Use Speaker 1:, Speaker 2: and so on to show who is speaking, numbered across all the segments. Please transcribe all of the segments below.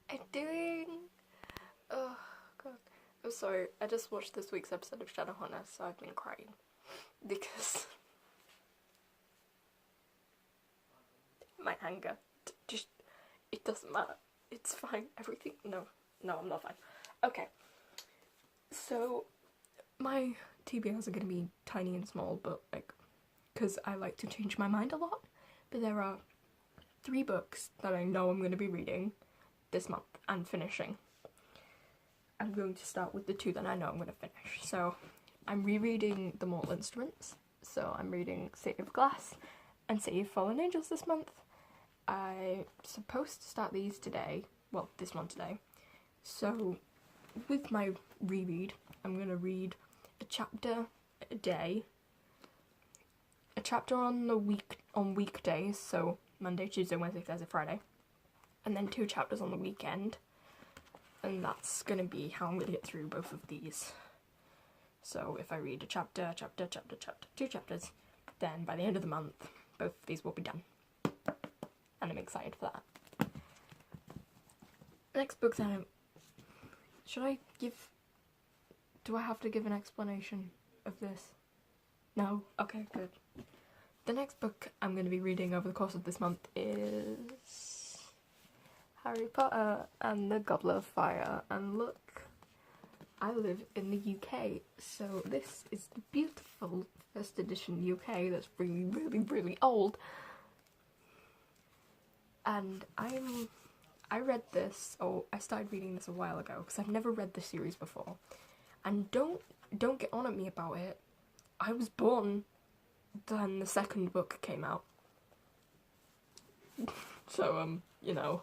Speaker 1: I'm doing? Oh god. I'm sorry, I just watched this week's episode of Shadowhunter, so I've been crying. Because my anger. Just, it doesn't matter. It's fine. Everything. No, I'm not fine. Okay. So, my TBRs are gonna be tiny and small, but like, because I like to change my mind a lot. But there are 3 books that I know I'm gonna be reading this month and finishing. I'm going to start with the 2 that I know I'm going to finish. So I'm rereading The Mortal Instruments. So I'm reading City of Glass and City of Fallen Angels this month. I'm supposed to start these today. Well, this one today. So with my reread, I'm going to read a chapter a day. A chapter on weekdays, so Monday, Tuesday, Wednesday, Thursday, Friday. And then 2 chapters on the weekend. And that's going to be how I'm going to get through both of these. So if I read a chapter, 2 chapters, then by the end of the month, both of these will be done. And I'm excited for that. Next book then, should I give, do I have to give an explanation of this? No? Okay, good. The next book I'm going to be reading over the course of this month is Harry Potter and the Goblet of Fire. And look, I live in the UK, so this is the beautiful first edition UK that's really old. And I read this, I started reading this a while ago, because I've never read the series before. And don't get on at me about it. I was born when the second book came out. So, you know.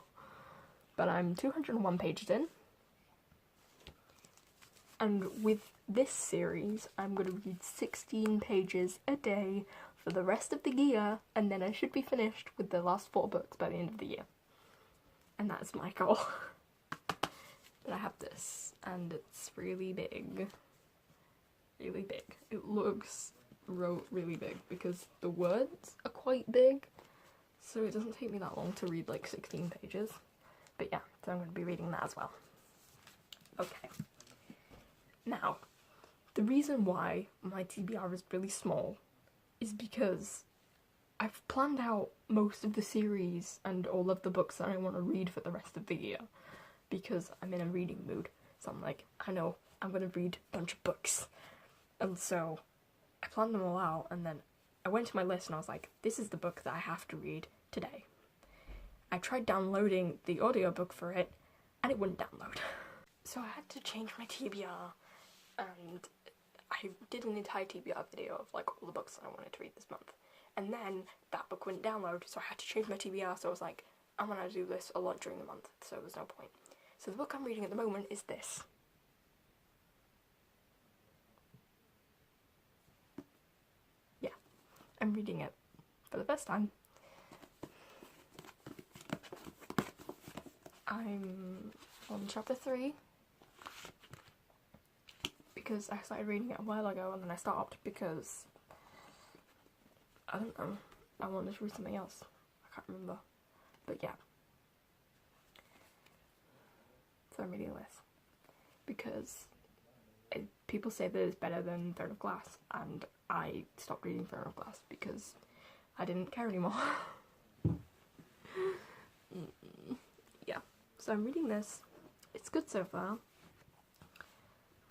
Speaker 1: But I'm 201 pages in. And with this series, I'm going to read 16 pages a day for the rest of the year, and then I should be finished with the last 4 books by the end of the year. And that's my goal. But I have this, and it's really big. Really big. It looks really big, because the words are quite big, so it doesn't take me that long to read like 16 pages. But yeah, so I'm going to be reading that as well. Okay. Now, the reason why my TBR is really small is because I've planned out most of the series and all of the books that I want to read for the rest of the year, because I'm in a reading mood. So I'm like, I know, I'm going to read a bunch of books. And so I planned them all out, and then I went to my list and I was like, this is the book that I have to read today. I tried downloading the audiobook for it, and it wouldn't download. So I had to change my TBR, and I did an entire TBR video of like all the books that I wanted to read this month. And then that book wouldn't download, so I had to change my TBR, so I was like, I'm gonna do this a lot during the month, so there's no point. So the book I'm reading at the moment is this. Yeah, I'm reading it for the first time. I'm on chapter 3, because I started reading it a while ago and then I stopped because, I don't know, I wanted to read something else. I can't remember. But yeah. So I'm reading this because people say that it's better than Throne of Glass, and I stopped reading Throne of Glass because I didn't care anymore. Yeah. So I'm reading this. It's good so far,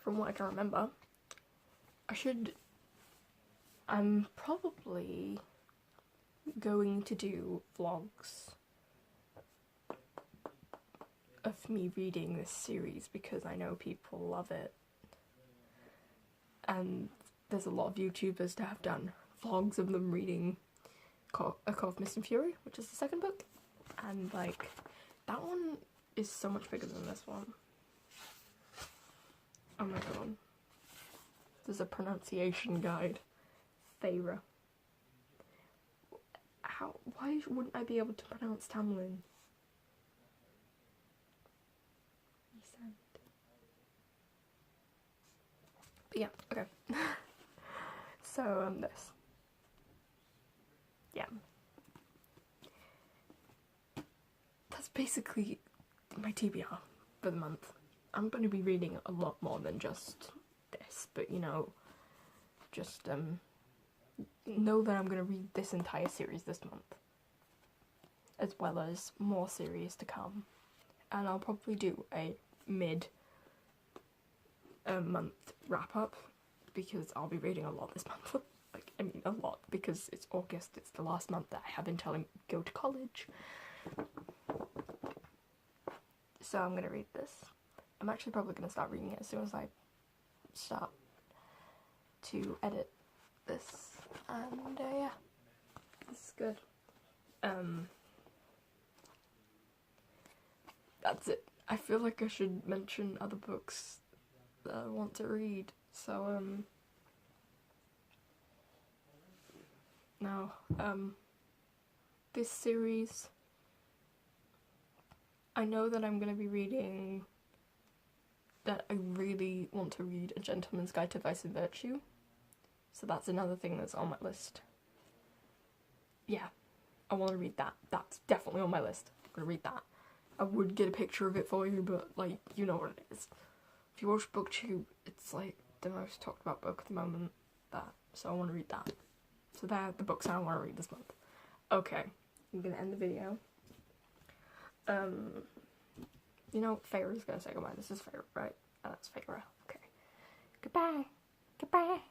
Speaker 1: from what I can remember. I'm probably going to do vlogs of me reading this series because I know people love it. And there's a lot of YouTubers that have done vlogs of them reading A Call of Mist and Fury, which is the second book. And like, that one is so much bigger than this one. Oh my god. There's a pronunciation guide. Thera. Why wouldn't I be able to pronounce Tamlin? But yeah, okay. So, this. Yeah. That's basically my TBR for the month. I'm going to be reading a lot more than just this, but you know, just know that I'm going to read this entire series this month, as well as more series to come, and I'll probably do a mid-month wrap-up, because I'll be reading a lot this month. Like, I mean a lot, because it's August, it's the last month that I have until I go to college. So I'm going to read this. I'm actually probably going to start reading it as soon as I start to edit this, and yeah, this is good. That's it. I feel like I should mention other books that I want to read, so now, this series, I know that I'm going to be reading, that I really want to read A Gentleman's Guide to Vice and Virtue, so that's another thing that's on my list. Yeah, I want to read that. That's definitely on my list. I'm going to read that. I would get a picture of it for you, but, like, you know what it is. If you watch BookTube, it's, like, the most talked about book at the moment, so I want to read that. So they're the books I want to read this month. Okay, I'm going to end the video. You know, Feyre's going to say goodbye. This is Feyre, right? Oh, that's Feyre. Okay. Goodbye. Goodbye.